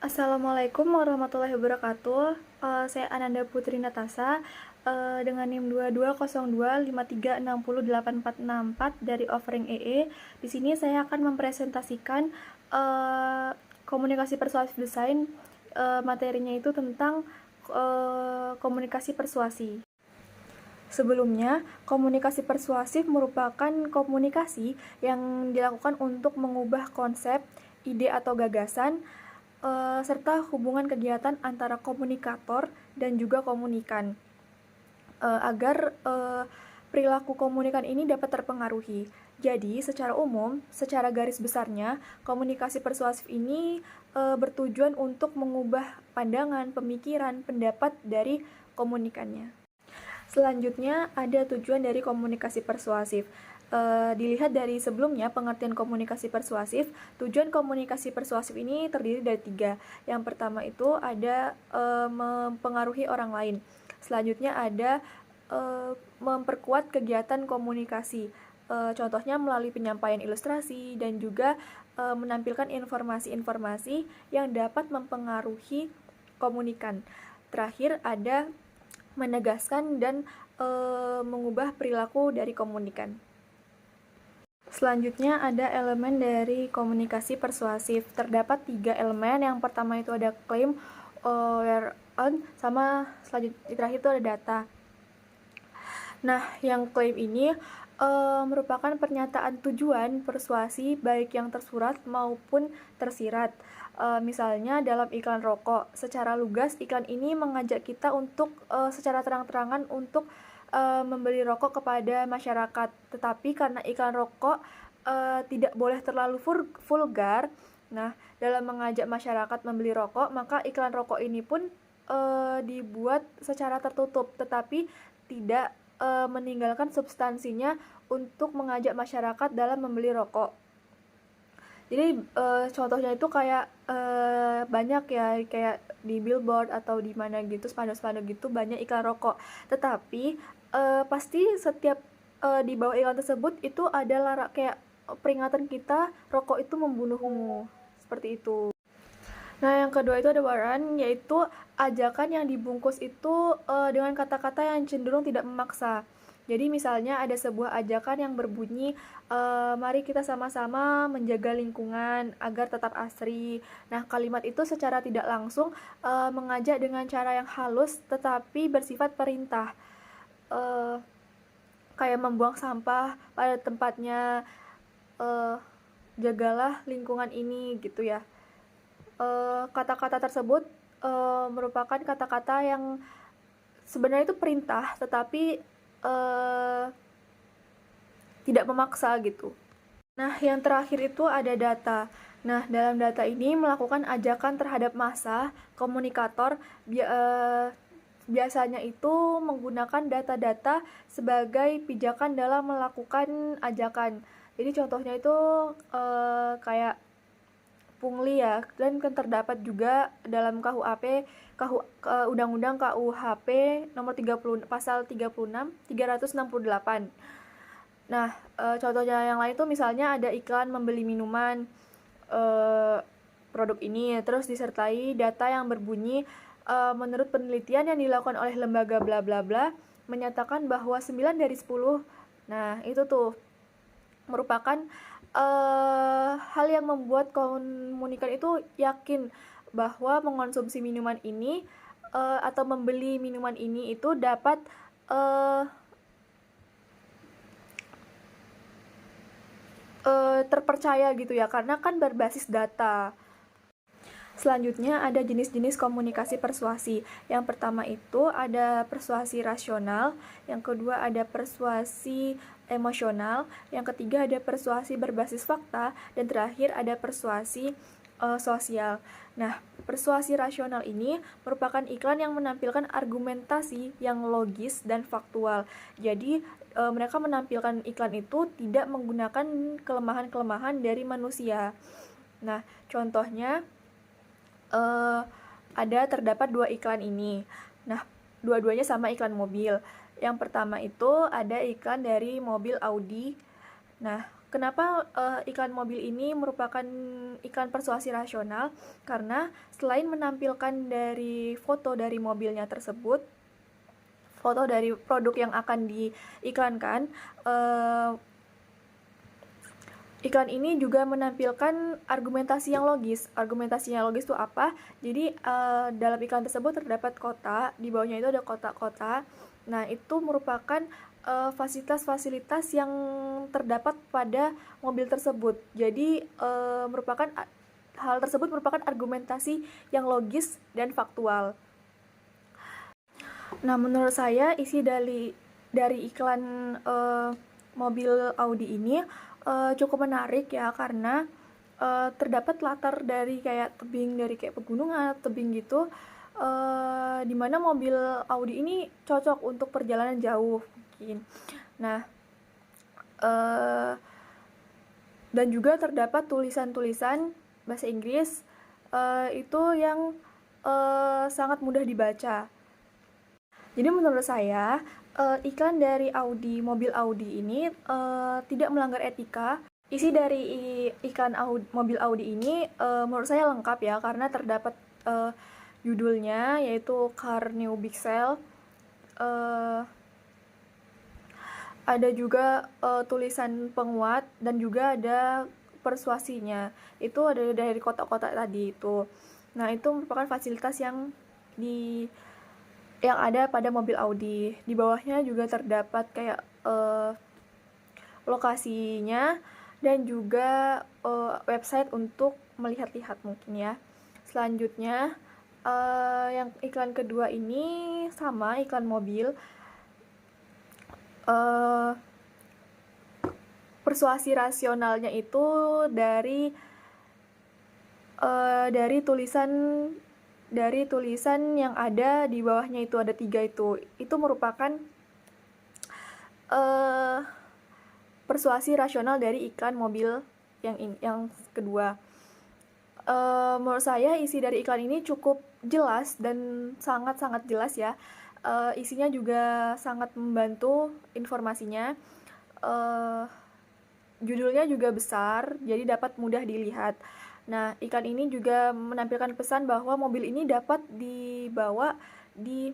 Assalamualaikum warahmatullahi wabarakatuh. Saya Ananda Putri Natasa dengan NIM 220253608464 dari Offering EE. Di sini saya akan mempresentasikan komunikasi persuasif desain. Materinya itu tentang komunikasi persuasi. Sebelumnya, komunikasi persuasif merupakan komunikasi yang dilakukan untuk mengubah konsep, ide atau gagasan serta hubungan kegiatan antara komunikator dan juga komunikan agar perilaku komunikan ini dapat terpengaruhi. Jadi, secara umum, secara garis besarnya, komunikasi persuasif ini bertujuan untuk mengubah pandangan, pemikiran, pendapat dari komunikannya. Selanjutnya, ada tujuan dari komunikasi persuasif. Dilihat dari sebelumnya pengertian komunikasi persuasif, tujuan komunikasi persuasif ini terdiri dari 3. Yang pertama itu ada mempengaruhi orang lain. Selanjutnya ada memperkuat kegiatan komunikasi. Contohnya melalui penyampaian ilustrasi dan juga menampilkan informasi-informasi yang dapat mempengaruhi komunikan. Terakhir ada menegaskan dan mengubah perilaku dari komunikan. Selanjutnya ada elemen dari komunikasi persuasif. Terdapat 3 elemen. Yang pertama itu ada claim, where on, sama selanjutnya terakhir itu ada data. Nah, yang claim ini merupakan pernyataan tujuan persuasi baik yang tersurat maupun tersirat. Misalnya dalam iklan rokok, secara lugas iklan ini mengajak kita untuk secara terang-terangan untuk membeli rokok kepada masyarakat. Tetapi karena iklan rokok tidak boleh terlalu vulgar, nah dalam mengajak masyarakat membeli rokok, maka iklan rokok ini pun dibuat secara tertutup, tetapi tidak meninggalkan substansinya untuk mengajak masyarakat dalam membeli rokok. Jadi contohnya itu kayak banyak ya, kayak di billboard atau di mana gitu, spanduk-spanduk gitu banyak iklan rokok. Tetapi pasti setiap di bawah iklan tersebut itu ada kayak peringatan kita, rokok itu membunuhmu, seperti itu. Nah, yang kedua itu ada waran, yaitu ajakan yang dibungkus itu dengan kata-kata yang cenderung tidak memaksa. Jadi misalnya ada sebuah ajakan yang berbunyi, mari kita sama-sama menjaga lingkungan agar tetap asri. Nah, kalimat itu secara tidak langsung mengajak dengan cara yang halus tetapi bersifat perintah. Kayak membuang sampah pada tempatnya, jagalah lingkungan ini gitu ya. Kata-kata tersebut merupakan kata-kata yang sebenarnya itu perintah, tetapi tidak memaksa gitu. Nah, yang terakhir itu ada data. Nah, dalam data ini melakukan ajakan terhadap massa, komunikator biasanya itu menggunakan data-data sebagai pijakan dalam melakukan ajakan. Jadi contohnya itu kayak pungli ya, dan kan terdapat juga dalam Undang-Undang KUHP nomor 30 pasal 36 368. Nah, contohnya yang lain itu misalnya ada iklan membeli minuman produk ini, terus disertai data yang berbunyi menurut penelitian yang dilakukan oleh lembaga bla bla bla menyatakan bahwa 9 dari 10. Nah, itu tuh merupakan hal yang membuat komunikan itu yakin bahwa mengonsumsi minuman ini atau membeli minuman ini itu dapat terpercaya gitu ya, karena kan berbasis data. Selanjutnya ada jenis-jenis komunikasi persuasi. Yang pertama itu ada persuasi rasional, yang kedua ada persuasi emosional, yang ketiga ada persuasi berbasis fakta, dan terakhir ada persuasi sosial. Nah, persuasi rasional ini merupakan iklan yang menampilkan argumentasi yang logis dan faktual. Jadi, mereka menampilkan iklan itu tidak menggunakan kelemahan-kelemahan dari manusia. Nah, contohnya terdapat 2 iklan ini. Nah, dua-duanya sama iklan mobil. Yang pertama itu ada iklan dari mobil Audi. Nah, Kenapa iklan mobil ini merupakan iklan persuasi rasional? Karena selain menampilkan dari foto dari mobilnya tersebut, foto dari produk yang akan diiklankan, iklan ini juga menampilkan argumentasi yang logis. Argumentasi yang logis itu apa? Jadi dalam iklan tersebut terdapat kotak, di bawahnya itu ada kotak-kotak. Nah, itu merupakan fasilitas-fasilitas yang terdapat pada mobil tersebut. Jadi hal tersebut merupakan argumentasi yang logis dan faktual. Nah, menurut saya isi dari iklan mobil Audi ini cukup menarik ya, karena terdapat latar dari kayak tebing, dari kayak pegunungan, tebing gitu, dimana mobil Audi ini cocok untuk perjalanan jauh mungkin. Nah, dan juga terdapat tulisan-tulisan bahasa Inggris itu yang sangat mudah dibaca. Jadi menurut saya iklan dari mobil Audi ini tidak melanggar etika. Isi dari iklan mobil Audi ini menurut saya lengkap ya, karena terdapat judulnya yaitu Car New Big Sale. Ada juga tulisan penguat dan juga ada persuasinya. Itu ada dari kotak-kotak tadi itu. Nah, itu merupakan fasilitas yang ada pada mobil Audi. Di bawahnya juga terdapat kayak lokasinya dan juga website untuk melihat-lihat mungkin ya. Selanjutnya yang iklan kedua ini sama iklan mobil. Persuasi rasionalnya itu dari tulisan yang ada di bawahnya itu ada 3 itu merupakan persuasi rasional dari iklan mobil yang kedua. Menurut saya isi dari iklan ini cukup jelas dan sangat-sangat jelas ya. Isinya juga sangat membantu informasinya. Judulnya juga besar, jadi dapat mudah dilihat. Nah, iklan ini juga menampilkan pesan bahwa mobil ini dapat dibawa di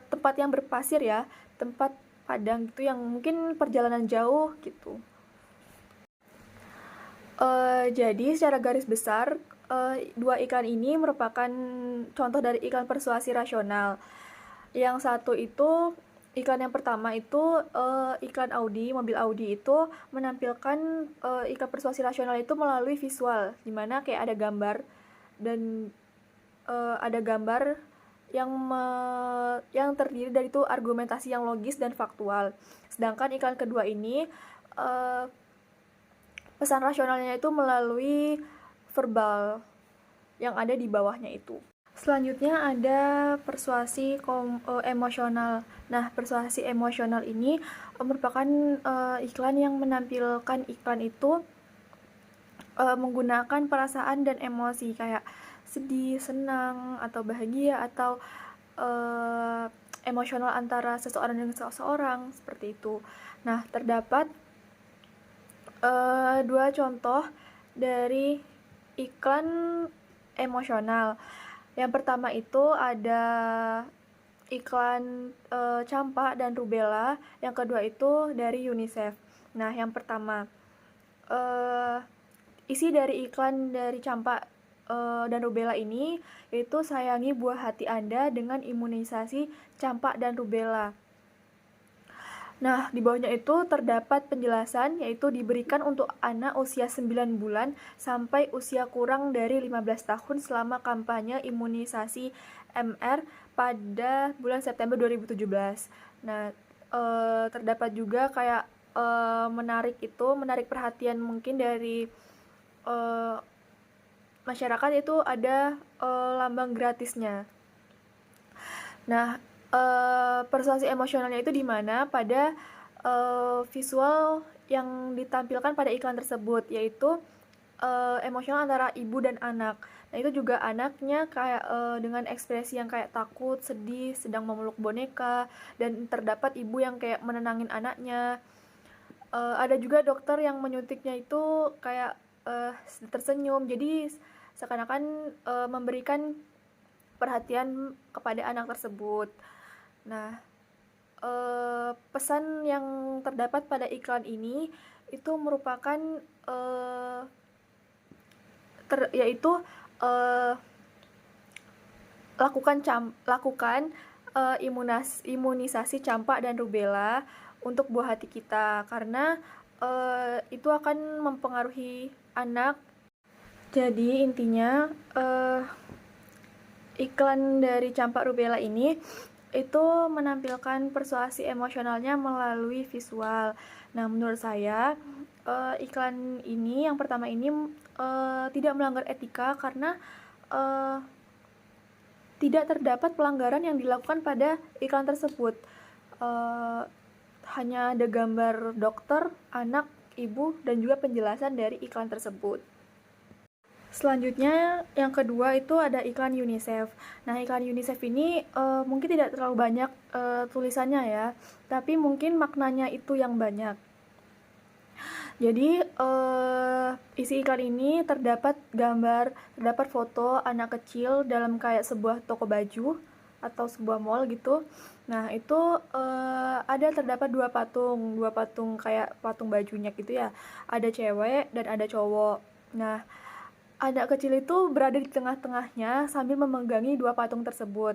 tempat yang berpasir ya, tempat padang gitu yang mungkin perjalanan jauh gitu. Jadi secara garis besar dua iklan ini merupakan contoh dari iklan persuasi rasional. Yang satu itu iklan yang pertama itu iklan Audi, mobil Audi itu menampilkan iklan persuasi rasional itu melalui visual, dimana kayak ada gambar dan ada gambar yang terdiri dari itu argumentasi yang logis dan faktual. Sedangkan iklan kedua ini pesan rasionalnya itu melalui verbal yang ada di bawahnya itu. Selanjutnya ada persuasi emosional. Nah, persuasi emosional ini merupakan iklan yang menampilkan iklan itu menggunakan perasaan dan emosi kayak sedih, senang, atau bahagia, atau emosional antara seseorang dengan seseorang, seperti itu. Nah, terdapat 2 contoh dari iklan emosional. Yang pertama itu ada iklan campak dan rubella, yang kedua itu dari UNICEF. Nah, yang pertama isi dari iklan dari campak dan rubella ini yaitu sayangi buah hati Anda dengan imunisasi campak dan rubella. Nah, di bawahnya itu terdapat penjelasan, yaitu diberikan untuk anak usia 9 bulan sampai usia kurang dari 15 tahun selama kampanye imunisasi MR pada bulan September 2017. Nah, terdapat juga kayak menarik perhatian mungkin dari masyarakat itu ada lambang gratisnya. Nah, persuasi emosionalnya itu di mana pada visual yang ditampilkan pada iklan tersebut, yaitu emosional antara ibu dan anak. Nah, itu juga anaknya kayak dengan ekspresi yang kayak takut, sedih, sedang memeluk boneka, dan terdapat ibu yang kayak menenangin anaknya. Ada juga dokter yang menyuntiknya itu kayak tersenyum, jadi seakan-akan memberikan perhatian kepada anak tersebut. Nah, pesan yang terdapat pada iklan ini itu merupakan yaitu uh, lakukan imunisasi campak dan rubella untuk buah hati kita, karena itu akan mempengaruhi anak. Jadi intinya iklan dari campak rubella ini itu menampilkan persuasi emosionalnya melalui visual. Nah, menurut saya iklan ini yang pertama ini tidak melanggar etika karena tidak terdapat pelanggaran yang dilakukan pada iklan tersebut. Hanya ada gambar dokter, anak, ibu, dan juga penjelasan dari iklan tersebut. Selanjutnya, yang kedua itu ada iklan UNICEF. Nah, iklan UNICEF ini mungkin tidak terlalu banyak tulisannya ya, tapi mungkin maknanya itu yang banyak. Jadi, isi iklan ini terdapat gambar, terdapat foto anak kecil dalam kayak sebuah toko baju atau sebuah mall gitu. Nah, itu ada terdapat dua patung kayak patung bajunya gitu ya. Ada cewek dan ada cowok. Nah, anak kecil itu berada di tengah-tengahnya sambil memegangi dua patung tersebut.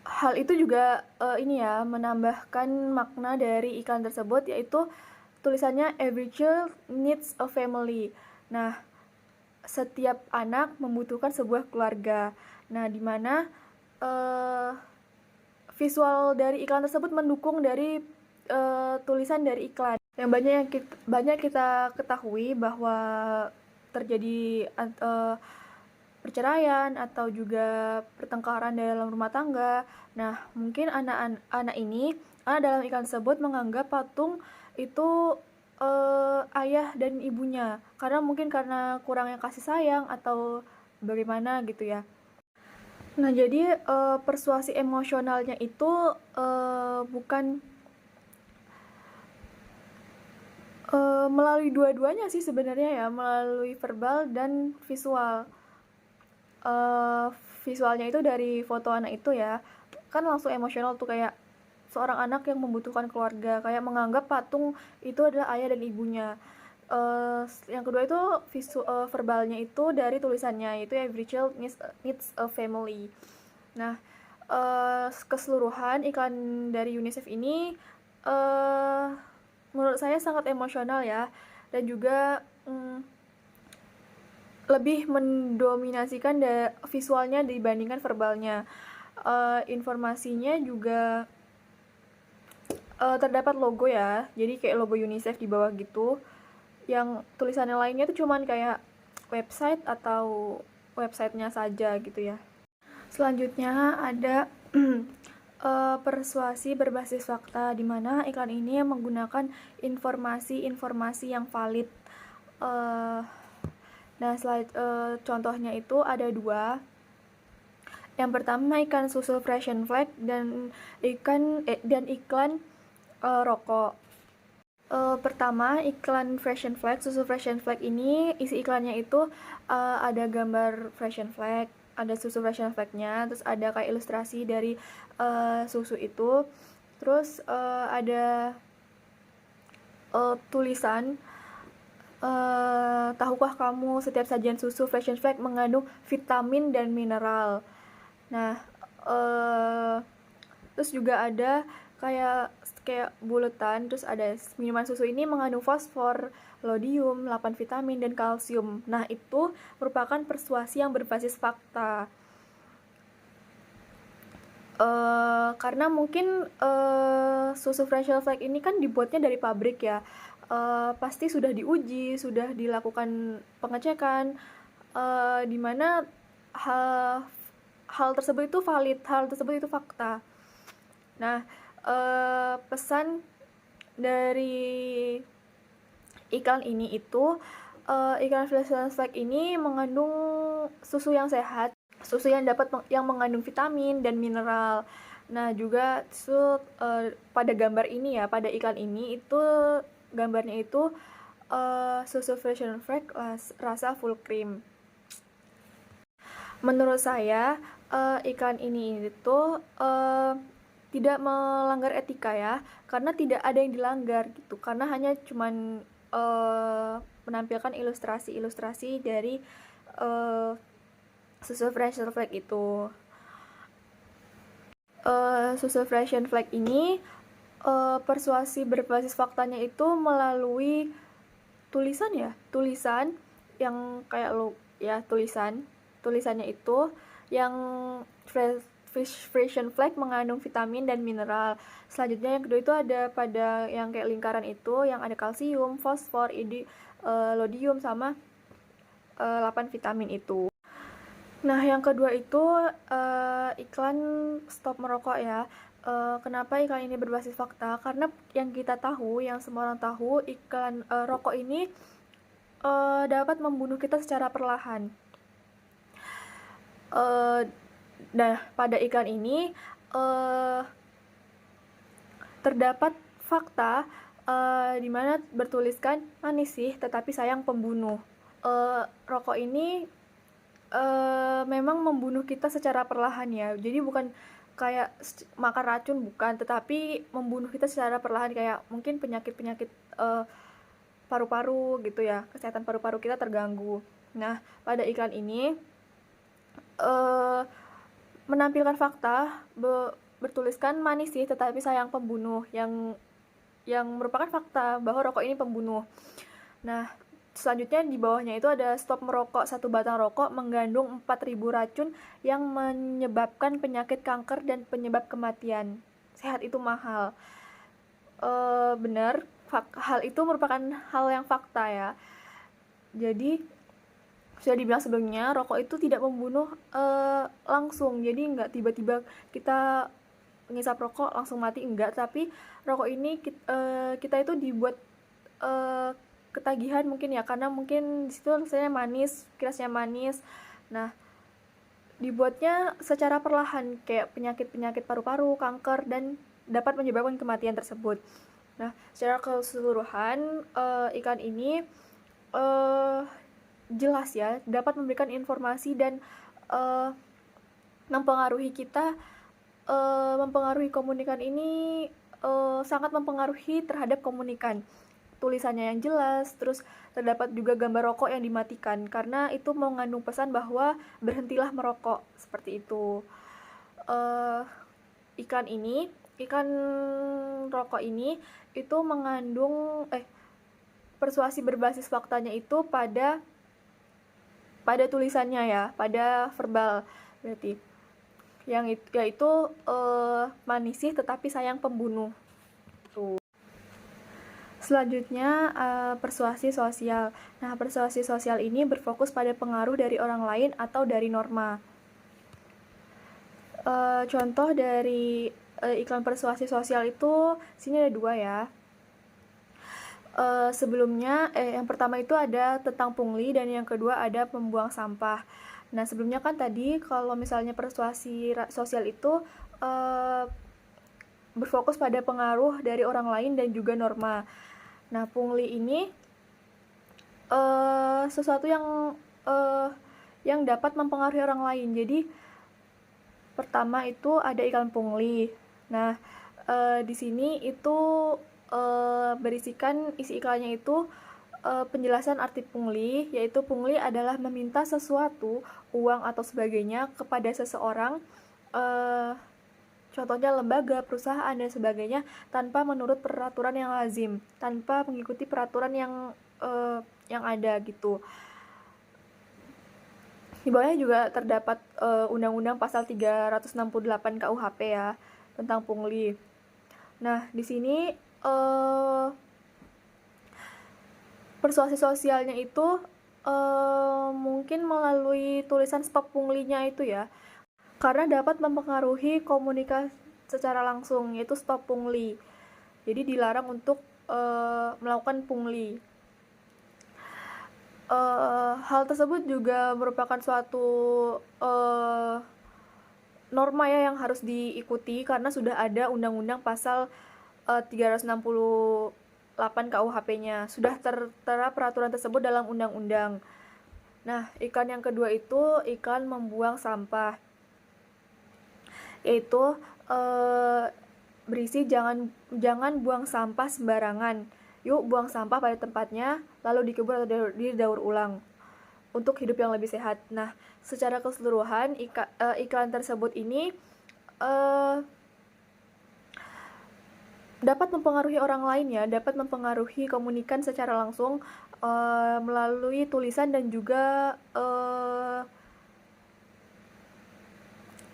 Hal itu juga ini ya, menambahkan makna dari iklan tersebut, yaitu tulisannya every child needs a family. Nah, setiap anak membutuhkan sebuah keluarga. Nah, di mana visual dari iklan tersebut mendukung dari tulisan dari iklan. Yang banyak kita ketahui bahwa terjadi perceraian atau juga pertengkaran dalam rumah tangga. Nah, mungkin anak ini dalam iklan tersebut menganggap patung itu ayah dan ibunya, karena mungkin karena kurangnya kasih sayang atau bagaimana gitu ya. Nah, jadi persuasi emosionalnya itu bukan melalui dua-duanya sih sebenarnya ya, melalui verbal dan visual. Visualnya itu dari foto anak itu ya, kan langsung emosional tuh, kayak seorang anak yang membutuhkan keluarga, kayak menganggap patung itu adalah ayah dan ibunya. Yang kedua itu verbalnya itu dari tulisannya, yaitu every child needs a family. Nah, keseluruhan iklan dari UNICEF ini menurut saya sangat emosional ya, dan juga lebih mendominasikan visualnya dibandingkan verbalnya. Informasinya juga terdapat logo ya, jadi kayak logo UNICEF di bawah gitu. Yang tulisannya lainnya tuh cuman kayak website atau websitenya saja gitu ya. Selanjutnya ada persuasi berbasis fakta, di mana iklan ini menggunakan informasi-informasi yang valid. Nah, contohnya itu ada dua. Yang pertama iklan susu Fresh and Flag dan iklan rokok. Pertama, iklan Fresh and Flag, susu Fresh and Flag ini isi iklannya itu ada gambar Fresh and Flag, ada susu Fresh and Flag-nya, terus ada kayak ilustrasi dari susu itu, terus ada tulisan tahukah kamu setiap sajian susu Fresh and Flag mengandung vitamin dan mineral. Nah, terus juga ada kayak buletan, terus ada minuman susu ini mengandung fosfor, lodium, 8 vitamin, dan kalsium. Nah, itu merupakan persuasi yang berbasis fakta. Karena mungkin susu Fresh and Flag ini kan dibuatnya dari pabrik ya, pasti sudah diuji, sudah dilakukan pengecekan, dimana hal tersebut itu valid, hal tersebut itu fakta. Nah, pesan dari iklan ini itu iklan Fresh and Flag ini mengandung susu yang sehat, susu yang mengandung vitamin dan mineral. Nah, juga pada gambar ini ya, pada iklan ini itu gambarnya itu susu Frisian Fresh rasa full cream. Menurut saya iklan ini itu tidak melanggar etika ya, karena tidak ada yang dilanggar gitu, karena hanya cuman menampilkan ilustrasi dari susu Frisian Fresh itu. Susu Frisian Fresh ini persuasi berbasis faktanya itu melalui tulisan yang kayak ya tulisannya itu yang Frisian Fresh mengandung vitamin dan mineral. Selanjutnya yang kedua itu ada pada yang kayak lingkaran itu yang ada kalsium, fosfor, iodium sama 8 vitamin itu. Nah, yang kedua itu iklan stop merokok ya. Kenapa iklan ini berbasis fakta? Karena yang kita tahu, yang semua orang tahu, iklan rokok ini dapat membunuh kita secara perlahan. Nah, pada iklan ini terdapat fakta di mana bertuliskan manis sih, tetapi sayang pembunuh. Rokok ini memang membunuh kita secara perlahan ya, jadi bukan kayak makan racun, bukan, tetapi membunuh kita secara perlahan, kayak mungkin penyakit-penyakit paru-paru gitu ya, kesehatan paru-paru kita terganggu. Nah, pada iklan ini menampilkan fakta bertuliskan manis sih tetapi sayang pembunuh, yang merupakan fakta bahwa rokok ini pembunuh. Nah, selanjutnya di bawahnya itu ada stop merokok, satu batang rokok mengandung 4.000 racun yang menyebabkan penyakit kanker dan penyebab kematian. Sehat itu mahal. Benar, hal itu merupakan hal yang fakta ya. Jadi sudah dibilang sebelumnya, rokok itu tidak membunuh langsung. Jadi nggak tiba-tiba kita ngisap rokok langsung mati, enggak. Tapi rokok ini kita itu dibuat ketagihan mungkin ya, karena mungkin disitu rasanya manis, kirasnya manis. Nah, dibuatnya secara perlahan kayak penyakit-penyakit paru-paru, kanker, dan dapat menyebabkan kematian tersebut. Nah, secara keseluruhan iklan ini jelas ya, dapat memberikan informasi dan mempengaruhi kita, mempengaruhi komunikan ini, sangat mempengaruhi terhadap komunikan. Tulisannya yang jelas, terus terdapat juga gambar rokok yang dimatikan karena itu mengandung pesan bahwa berhentilah merokok, seperti itu. Iklan rokok ini itu mengandung persuasi berbasis faktanya itu pada tulisannya ya, pada verbal berarti. Yang yaitu manis sih tetapi sayang pembunuh. Tuh. Selanjutnya persuasi sosial. Nah, persuasi sosial ini berfokus pada pengaruh dari orang lain atau dari norma. Contoh dari iklan persuasi sosial itu sini ada 2 ya. Sebelumnya yang pertama itu ada tentang pungli dan yang kedua ada pembuang sampah. Nah, sebelumnya kan tadi kalau misalnya persuasi sosial itu berfokus pada pengaruh dari orang lain dan juga norma. Nah, pungli ini sesuatu yang dapat mempengaruhi orang lain. Jadi pertama itu ada iklan pungli. Nah, di sini itu berisikan isi iklannya itu penjelasan arti pungli, yaitu pungli adalah meminta sesuatu, uang atau sebagainya kepada seseorang, contohnya lembaga, perusahaan, dan sebagainya, tanpa menurut peraturan yang lazim, tanpa mengikuti peraturan yang ada gitu. Di bawahnya juga terdapat Undang-Undang Pasal 368 KUHP ya, tentang pungli. Nah, di sini persuasi sosialnya itu mungkin melalui tulisan stop punglinya itu ya, karena dapat mempengaruhi komunikasi secara langsung, yaitu stop pungli. Jadi dilarang untuk melakukan pungli. Hal tersebut juga merupakan suatu norma ya yang harus diikuti karena sudah ada undang-undang pasal 368 KUHP-nya. Sudah tertera peraturan tersebut dalam undang-undang. Nah, iklan yang kedua itu iklan membuang sampah. Yaitu berisi jangan buang sampah sembarangan. Yuk buang sampah pada tempatnya, lalu dikubur atau didaur ulang untuk hidup yang lebih sehat. Nah, secara keseluruhan iklan tersebut ini dapat mempengaruhi orang lain ya, dapat mempengaruhi komunikan secara langsung melalui tulisan dan juga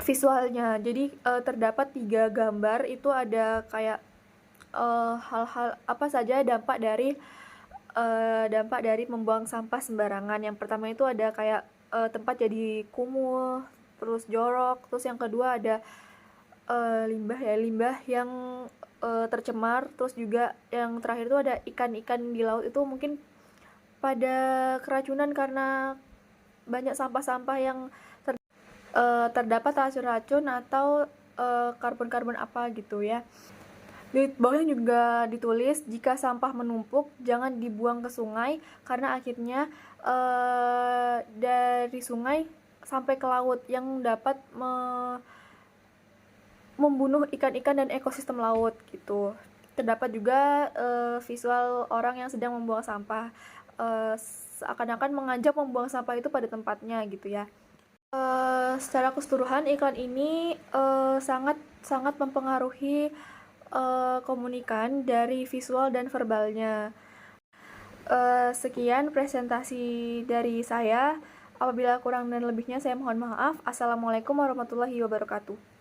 visualnya. Jadi terdapat 3 gambar, itu ada kayak hal-hal apa saja dampak dari membuang sampah sembarangan. Yang pertama itu ada kayak tempat jadi kumuh, terus jorok, terus yang kedua ada limbah yang tercemar, terus juga yang terakhir itu ada ikan-ikan di laut itu mungkin pada keracunan karena banyak sampah-sampah yang terdapat racun-racun atau karbon-karbon apa gitu ya. Di bawahnya juga ditulis jika sampah menumpuk jangan dibuang ke sungai karena akhirnya dari sungai sampai ke laut yang dapat membunuh ikan-ikan dan ekosistem laut gitu. Terdapat juga visual orang yang sedang membuang sampah, seakan-akan mengajak membuang sampah itu pada tempatnya gitu ya. Secara keseluruhan iklan ini sangat mempengaruhi komunikan dari visual dan verbalnya. Sekian presentasi dari saya. Apabila kurang dan lebihnya saya mohon maaf. Assalamualaikum warahmatullahi wabarakatuh.